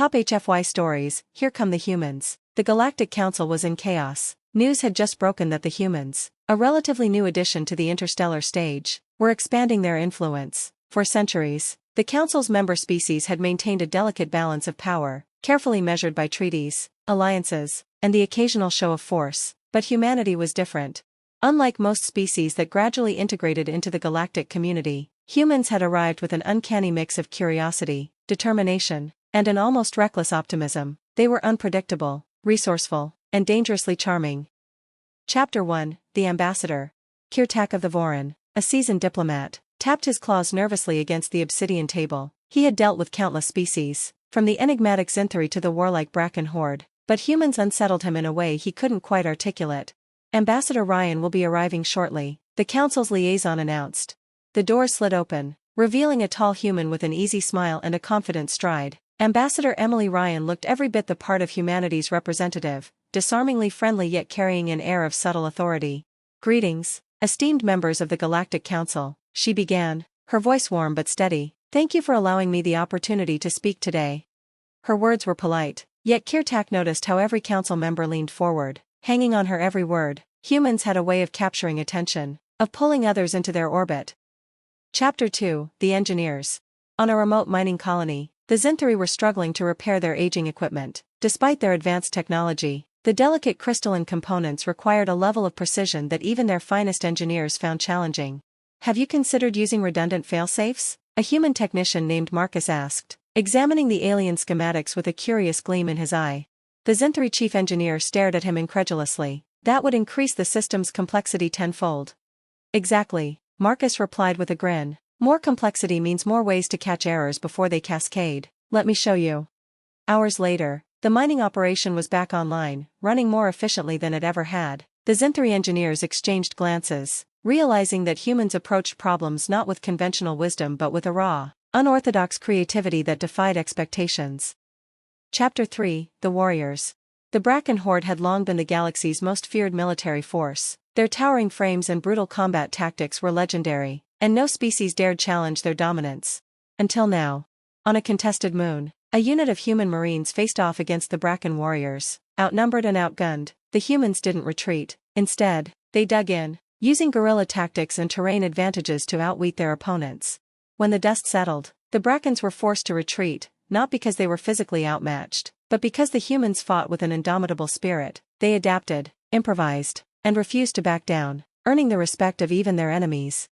Top HFY stories, here come the humans. The Galactic Council was in chaos. News had just broken that the humans, a relatively new addition to the interstellar stage, were expanding their influence. For centuries, the Council's member species had maintained a delicate balance of power, carefully measured by treaties, alliances, and the occasional show of force. But humanity was different. Unlike most species that gradually integrated into the galactic community, humans had arrived with an uncanny mix of curiosity, determination, and an almost reckless optimism. They were unpredictable, resourceful, and dangerously charming. Chapter 1, The Ambassador. Kirtak of the Vorin, a seasoned diplomat, tapped his claws nervously against the obsidian table. He had dealt with countless species, from the enigmatic Zinthari to the warlike Bracken horde, but humans unsettled him in a way he couldn't quite articulate. Ambassador Ryan will be arriving shortly, the council's liaison announced. The door slid open, revealing a tall human with an easy smile and a confident stride. Ambassador Emily Ryan looked every bit the part of humanity's representative, disarmingly friendly yet carrying an air of subtle authority. "Greetings, esteemed members of the Galactic Council," she began, her voice warm but steady. "Thank you for allowing me the opportunity to speak today." Her words were polite, yet Kirtak noticed how every council member leaned forward, hanging on her every word. Humans had a way of capturing attention, of pulling others into their orbit. Chapter 2, The Engineers. On a remote mining colony, the Zinthari were struggling to repair their aging equipment. Despite their advanced technology, the delicate crystalline components required a level of precision that even their finest engineers found challenging. "Have you considered using redundant failsafes?" a human technician named Marcus asked, examining the alien schematics with a curious gleam in his eye. The Zinthari chief engineer stared at him incredulously. "That would increase the system's complexity tenfold." "Exactly," Marcus replied with a grin. "More complexity means more ways to catch errors before they cascade. Let me show you." Hours later, the mining operation was back online, running more efficiently than it ever had. The Zinthari engineers exchanged glances, realizing that humans approached problems not with conventional wisdom but with a raw, unorthodox creativity that defied expectations. Chapter 3, The Warriors. The Bracken horde had long been the galaxy's most feared military force. Their towering frames and brutal combat tactics were legendary, and no species dared challenge their dominance. Until now. On a contested moon, a unit of human marines faced off against the Bracken warriors. Outnumbered and outgunned, the humans didn't retreat. Instead, they dug in, using guerrilla tactics and terrain advantages to outwit their opponents. When the dust settled, the Brackens were forced to retreat, not because they were physically outmatched, but because the humans fought with an indomitable spirit. They adapted, improvised, and refused to back down, earning the respect of even their enemies.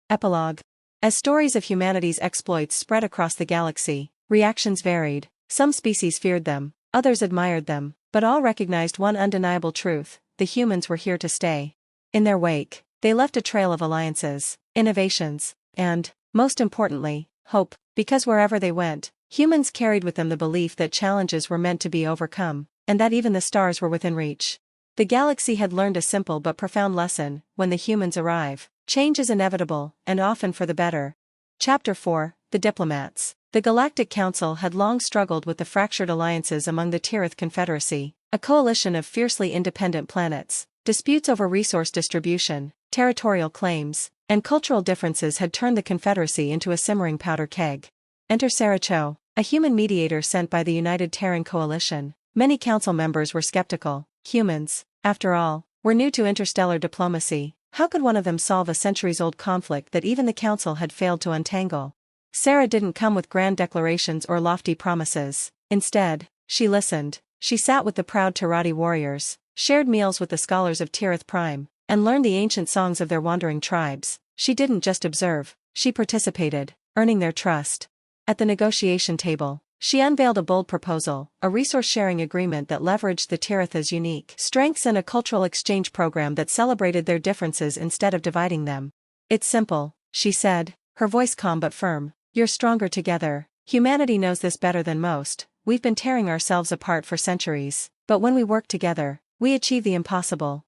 Epilogue. As stories of humanity's exploits spread across the galaxy, reactions varied. Some species feared them, others admired them, but all recognized one undeniable truth: the humans were here to stay. In their wake, they left a trail of alliances, innovations, and, most importantly, hope, because wherever they went, humans carried with them the belief that challenges were meant to be overcome, and that even the stars were within reach. The galaxy had learned a simple but profound lesson: when the humans arrive, change is inevitable, and often for the better. Chapter 4, The Diplomats. The Galactic Council had long struggled with the fractured alliances among the Tirith Confederacy, a coalition of fiercely independent planets. Disputes over resource distribution, territorial claims, and cultural differences had turned the Confederacy into a simmering powder keg. Enter Sarah Cho, a human mediator sent by the United Terran Coalition. Many council members were skeptical. Humans, after all, were new to interstellar diplomacy. How could one of them solve a centuries-old conflict that even the council had failed to untangle? Sarah didn't come with grand declarations or lofty promises. Instead, she listened. She sat with the proud Tirati warriors, shared meals with the scholars of Tirith Prime, and learned the ancient songs of their wandering tribes. She didn't just observe, she participated, earning their trust. At the negotiation table, she unveiled a bold proposal: a resource-sharing agreement that leveraged the Tirith's unique strengths and a cultural exchange program that celebrated their differences instead of dividing them. "It's simple," she said, her voice calm but firm. "You're stronger together. Humanity knows this better than most. We've been tearing ourselves apart for centuries, but when we work together, we achieve the impossible."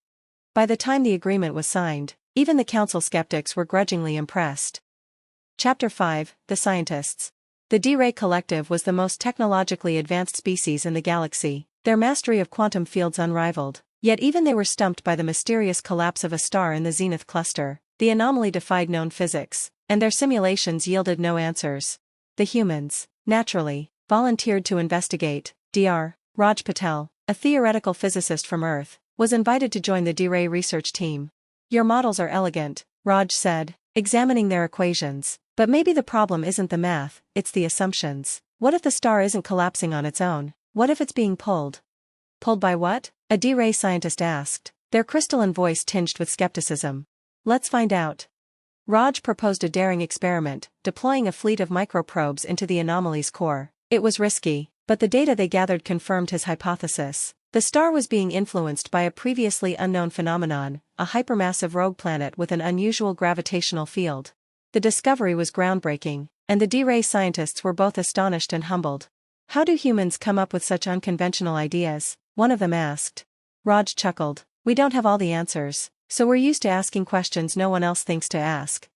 By the time the agreement was signed, even the council skeptics were grudgingly impressed. Chapter 5, The Scientists. The D-Ray Collective was the most technologically advanced species in the galaxy, their mastery of quantum fields unrivaled. Yet even they were stumped by the mysterious collapse of a star in the Zenith cluster. The anomaly defied known physics, and their simulations yielded no answers. The humans, naturally, volunteered to investigate. Dr. Raj Patel, a theoretical physicist from Earth, was invited to join the D-Ray research team. "Your models are elegant," Raj said, examining their equations. "But maybe the problem isn't the math, it's the assumptions. What if the star isn't collapsing on its own? What if it's being pulled?" "Pulled by what?" a D-Ray scientist asked, their crystalline voice tinged with skepticism. "Let's find out." Raj proposed a daring experiment, deploying a fleet of microprobes into the anomaly's core. It was risky, but the data they gathered confirmed his hypothesis. The star was being influenced by a previously unknown phenomenon, a hypermassive rogue planet with an unusual gravitational field. The discovery was groundbreaking, and the D-Ray scientists were both astonished and humbled. "How do humans come up with such unconventional ideas?" one of them asked. Raj chuckled. "We don't have all the answers, so we're used to asking questions no one else thinks to ask."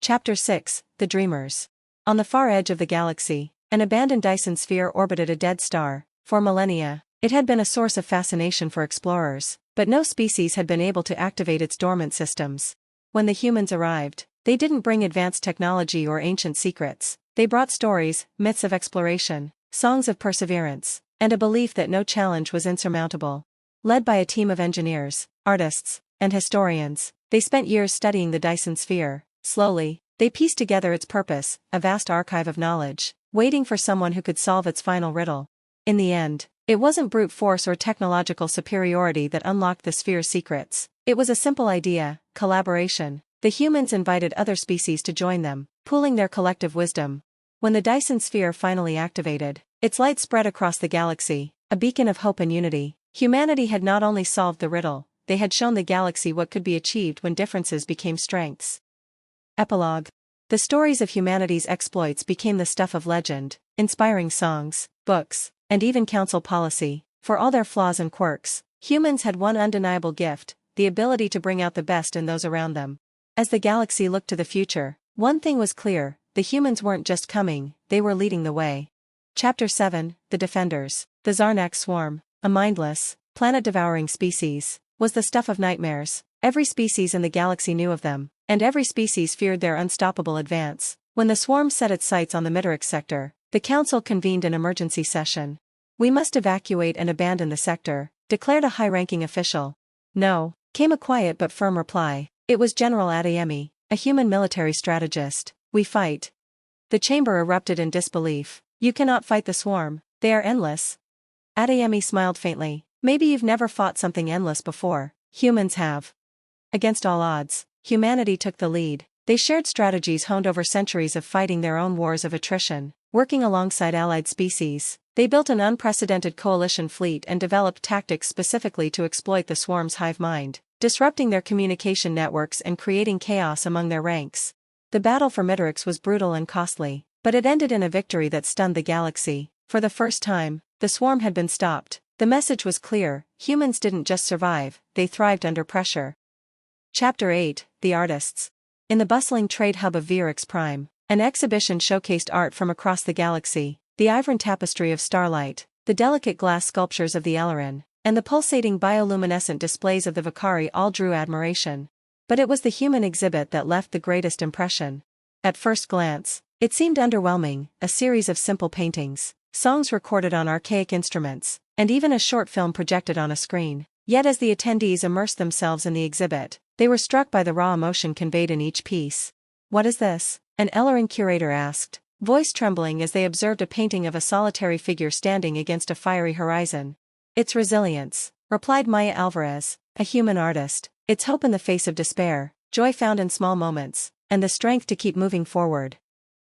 Chapter 6, The Dreamers. On the far edge of the galaxy, an abandoned Dyson sphere orbited a dead star. For millennia, it had been a source of fascination for explorers, but no species had been able to activate its dormant systems. When the humans arrived, they didn't bring advanced technology or ancient secrets. They brought stories, myths of exploration, songs of perseverance, and a belief that no challenge was insurmountable. Led by a team of engineers, artists, and historians, they spent years studying the Dyson sphere. Slowly, they pieced together its purpose, a vast archive of knowledge, waiting for someone who could solve its final riddle. In the end, it wasn't brute force or technological superiority that unlocked the sphere's secrets. It was a simple idea: collaboration. The humans invited other species to join them, pooling their collective wisdom. When the Dyson sphere finally activated, its light spread across the galaxy, a beacon of hope and unity. Humanity had not only solved the riddle, they had shown the galaxy what could be achieved when differences became strengths. Epilogue. The stories of humanity's exploits became the stuff of legend, inspiring songs, books, and even council policy. For all their flaws and quirks, humans had one undeniable gift: the ability to bring out the best in those around them. As the galaxy looked to the future, one thing was clear: the humans weren't just coming, they were leading the way. Chapter 7, The Defenders. The Zarnak swarm, a mindless, planet-devouring species, was the stuff of nightmares. Every species in the galaxy knew of them, and every species feared their unstoppable advance. When the swarm set its sights on the Midorix sector, the council convened an emergency session. "We must evacuate and abandon the sector," declared a high-ranking official. "No," came a quiet but firm reply. It was General Adeyemi, a human military strategist. "We fight." The chamber erupted in disbelief. "You cannot fight the swarm, they are endless." Adeyemi smiled faintly. "Maybe you've never fought something endless before. Humans have." Against all odds, humanity took the lead. They shared strategies honed over centuries of fighting their own wars of attrition. Working alongside allied species, they built an unprecedented coalition fleet and developed tactics specifically to exploit the swarm's hive mind, disrupting their communication networks and creating chaos among their ranks. The battle for Midorix was brutal and costly, but it ended in a victory that stunned the galaxy. For the first time, the swarm had been stopped. The message was clear: humans didn't just survive, they thrived under pressure. Chapter 8, The Artists. In the bustling trade hub of Virix Prime, an exhibition showcased art from across the galaxy: the Ivran tapestry of starlight, the delicate glass sculptures of the Ellerin, and the pulsating bioluminescent displays of the Vakari all drew admiration. But it was the human exhibit that left the greatest impression. At first glance, it seemed underwhelming: a series of simple paintings, songs recorded on archaic instruments, and even a short film projected on a screen. Yet as the attendees immersed themselves in the exhibit, they were struck by the raw emotion conveyed in each piece. "What is this?" an Ellerin curator asked, voice trembling as they observed a painting of a solitary figure standing against a fiery horizon. "It's resilience," replied Maya Alvarez, a human artist. "It's hope in the face of despair, joy found in small moments, and the strength to keep moving forward."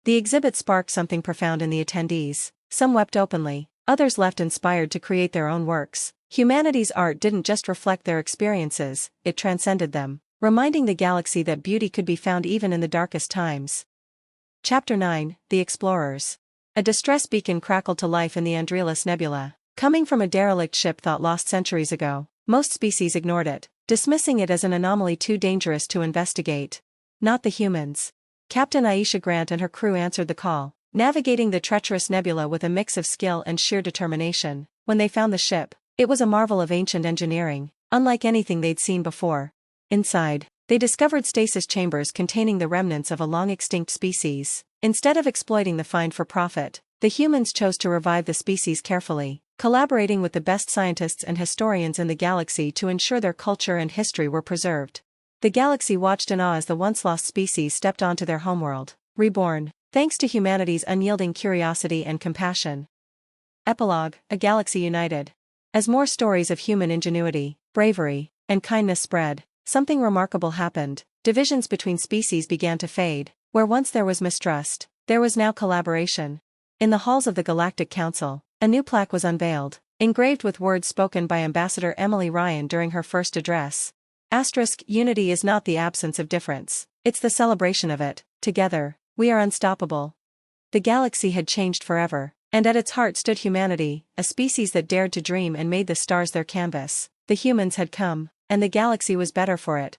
The exhibit sparked something profound in the attendees. Some wept openly, others left inspired to create their own works. Humanity's art didn't just reflect their experiences, it transcended them, reminding the galaxy that beauty could be found even in the darkest times. Chapter 9, The Explorers. A distress beacon crackled to life in the Andrealis Nebula, coming from a derelict ship thought lost centuries ago. Most species ignored it, dismissing it as an anomaly too dangerous to investigate. Not the humans. Captain Aisha Grant and her crew answered the call, navigating the treacherous nebula with a mix of skill and sheer determination. When they found the ship, it was a marvel of ancient engineering, unlike anything they'd seen before. Inside, they discovered stasis chambers containing the remnants of a long-extinct species. Instead of exploiting the find for profit, The humans chose to revive the species carefully, collaborating with the best scientists and historians in the galaxy to ensure their culture and history were preserved. The galaxy watched in awe as the once-lost species stepped onto their homeworld, reborn, thanks to humanity's unyielding curiosity and compassion. Epilogue: A Galaxy United. As more stories of human ingenuity, bravery, and kindness spread, something remarkable happened. Divisions between species began to fade. Where once there was mistrust, there was now collaboration. In the halls of the Galactic Council, a new plaque was unveiled, engraved with words spoken by Ambassador Emily Ryan during her first address. Unity is not the absence of difference, it's the celebration of it. Together, we are unstoppable. The galaxy had changed forever, and at its heart stood humanity, a species that dared to dream and made the stars their canvas. The humans had come, and the galaxy was better for it.